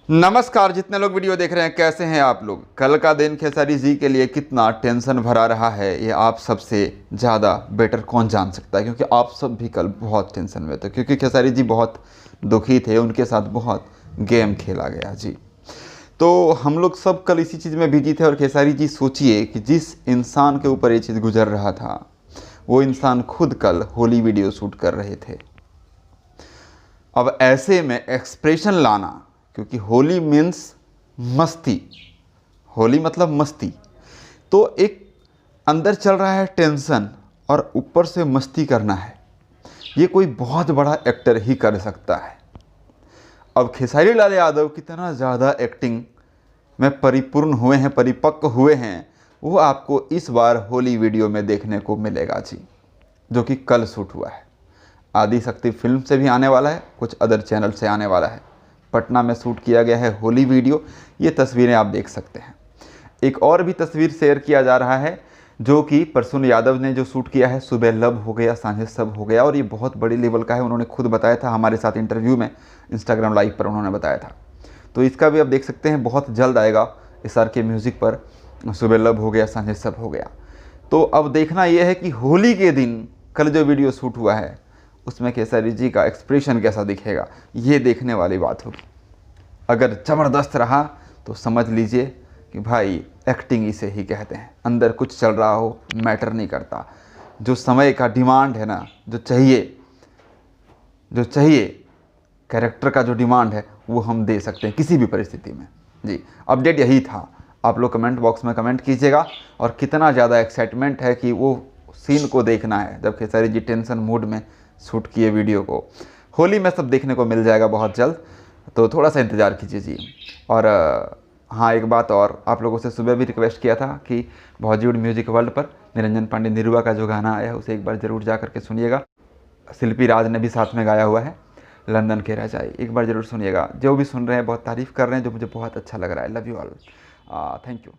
नमस्कार। जितने लोग वीडियो देख रहे हैं, कैसे हैं आप लोग। कल का दिन खेसारी जी के लिए कितना टेंशन भरा रहा है, ये आप सबसे ज़्यादा बेटर कौन जान सकता है, क्योंकि आप सब भी कल बहुत टेंशन में थे, क्योंकि खेसारी जी बहुत दुखी थे, उनके साथ बहुत गेम खेला गया जी। तो हम लोग सब कल इसी चीज़ में बिजी थे। और खेसारी जी सोचिए कि जिस इंसान के ऊपर ये चीज़ गुजर रहा था, वो इंसान खुद कल होली वीडियो शूट कर रहे थे। अब ऐसे में एक्सप्रेशन लाना, क्योंकि होली मीन्स मस्ती, होली मतलब मस्ती, तो एक अंदर चल रहा है टेंशन और ऊपर से मस्ती करना है, ये कोई बहुत बड़ा एक्टर ही कर सकता है। अब खेसारी लाल यादव कितना ज़्यादा एक्टिंग में परिपूर्ण हुए हैं, परिपक्व हुए हैं, वो आपको इस बार होली वीडियो में देखने को मिलेगा जी, जो कि कल शूट हुआ है। आदि शक्ति फिल्म से भी आने वाला है, कुछ अदर चैनल से आने वाला है। पटना में शूट किया गया है होली वीडियो, ये तस्वीरें आप देख सकते हैं। एक और भी तस्वीर शेयर किया जा रहा है, जो कि प्रसून यादव ने जो शूट किया है, सुबह लब हो गया सांझे सब हो गया, और ये बहुत बड़ी लेवल का है। उन्होंने खुद बताया था हमारे साथ इंटरव्यू में, इंस्टाग्राम लाइव पर उन्होंने बताया था। तो इसका भी आप देख सकते हैं, बहुत जल्द आएगा SR के म्यूज़िक पर, सुबह लब हो गया सांझे सब हो गया। तो अब देखना यह है कि होली के दिन कल जो वीडियो शूट हुआ है, उसमें खेसारी जी का एक्सप्रेशन कैसा दिखेगा, ये देखने वाली बात होगी। अगर ज़बरदस्त रहा तो समझ लीजिए कि भाई एक्टिंग इसे ही कहते हैं। अंदर कुछ चल रहा हो मैटर नहीं करता, जो समय का डिमांड है ना, जो चाहिए कैरेक्टर का जो डिमांड है, वो हम दे सकते हैं किसी भी परिस्थिति में जी। अपडेट यही था। आप लोग कमेंट बॉक्स में कमेंट कीजिएगा, और कितना ज़्यादा एक्साइटमेंट है कि वो सीन को देखना है जब खेसारी जी टेंशन मूड में शूट किए वीडियो को। होली में सब देखने को मिल जाएगा बहुत जल्द, तो थोड़ा सा इंतज़ार कीजिए जी। और हाँ, एक बात और, आप लोगों से सुबह भी रिक्वेस्ट किया था कि बॉलीवुड म्यूजिक वर्ल्ड पर निरंजन पांडे निरुआ का जो गाना आया है, उसे एक बार ज़रूर जा करके सुनिएगा। शिल्पी राज ने भी साथ में गाया हुआ है, लंदन के रजाई, एक बार ज़रूर सुनिएगा। जो भी सुन रहे हैं बहुत तारीफ़ कर रहे हैं, जो मुझे बहुत अच्छा लग रहा है। Love you all, thank you.